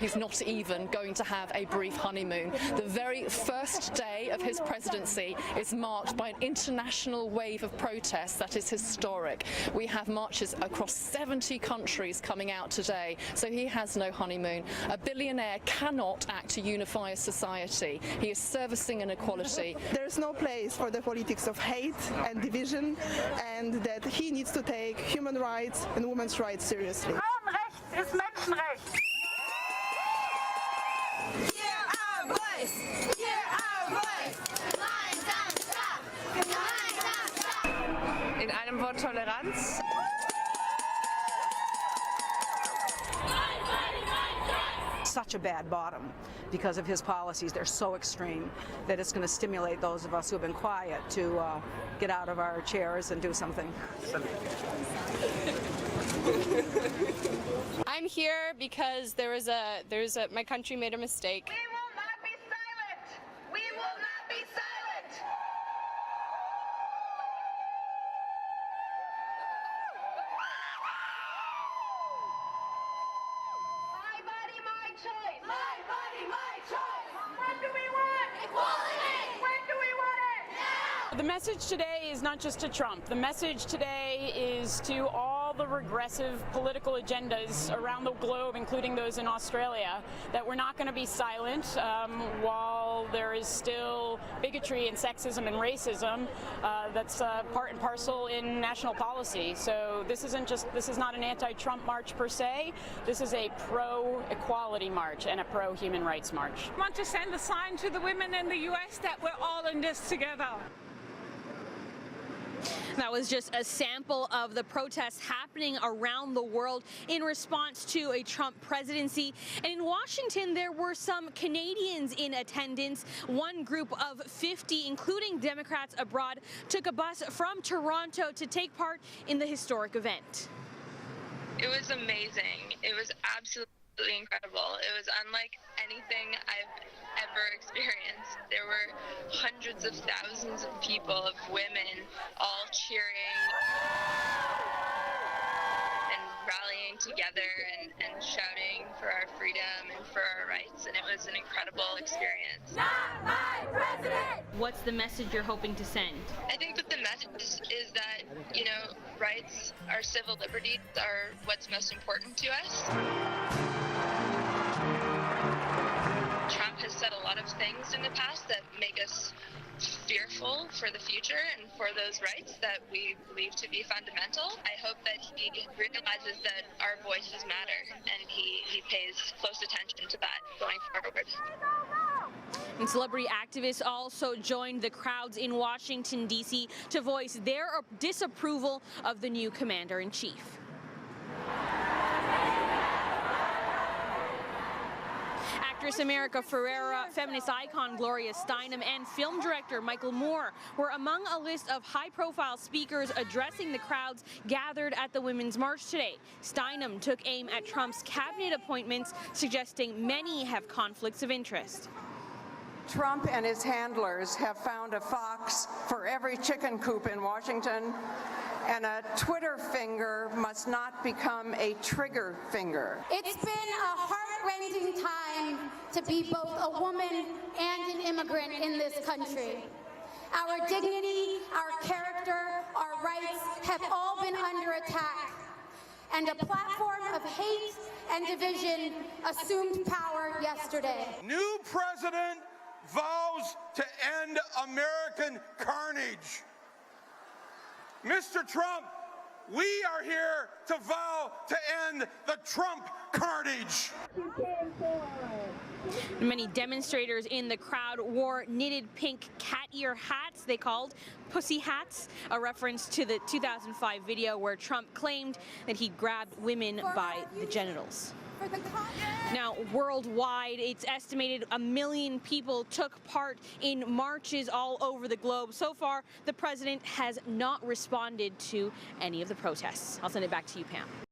he's not even going to have a brief honeymoon. The very first day of his presidency is marked by an international wave of protests that is historic. We have marches across 70 countries coming out today, so he has no honeymoon. A billionaire cannot act to unify a society. He is servicing inequality. There's no place for the politics of hate and division, and that he needs to take human rights and women's rights seriously. Frauenrecht ist Menschenrecht. Hear our voice. Hear our voice. Line down, stop. Line down, stop. In einem Wort Toleranz. Such a bad bottom because of his policies. They're so extreme that it's going to stimulate those of us who have been quiet to get out of our chairs and do something. I'm here because my country made a mistake. We will not be silent. We will not be silent. My body, my choice. My body, my choice. When do we want equality? When do we want it? Now. The message today is not just to Trump. The message today is to all the regressive political agendas around the globe, including those in Australia, that we're not going to be silent while there is still bigotry and sexism and racism that's part and parcel in national policy. So this is not an anti-Trump march per se. This is a pro-equality march and a pro-human rights march. I want to send a sign to the women in the U.S. that we're all in this together. That was just a sample of the protests happening around the world in response to a Trump presidency. And in Washington, there were some Canadians in attendance. One group of 50, including Democrats abroad, took a bus from Toronto to take part in the historic event. It was amazing. It was absolutely incredible. It was unlike anything I've ever experienced. There were hundreds of thousands of people, of women, all cheering and rallying together and shouting for our freedom and for our rights, and it was an incredible experience. Not my president! What's the message you're hoping to send? I think that the message is that, rights, our civil liberties are what's most important to us. Trump has said a lot of things in the past that make us fearful for the future and for those rights that we believe to be fundamental. I hope that he realizes that our voices matter and he pays close attention to that going forward. And celebrity activists also joined the crowds in Washington, D.C. to voice their disapproval of the new commander-in-chief. Actress America Ferrera, feminist icon Gloria Steinem, and film director Michael Moore were among a list of high-profile speakers addressing the crowds gathered at the Women's March today. Steinem took aim at Trump's cabinet appointments, suggesting many have conflicts of interest. Trump and his handlers have found a fox for every chicken coop in Washington, and a Twitter finger must not become a trigger finger. It's been a heart-rending time to be both a woman and an immigrant in this country. Our dignity, our character, our rights have all been under attack, and a platform of hate and division assumed power yesterday. New president vows to end American carnage. Mr. Trump, we are here to vow to end the Trump carnage. Many demonstrators in the crowd wore knitted pink cat ear hats they called pussy hats, a reference to the 2005 video where Trump claimed that he grabbed women by the genitals. Now, worldwide, it's estimated 1 million people took part in marches all over the globe. So far, the president has not responded to any of the protests. I'll send it back to you, Pam.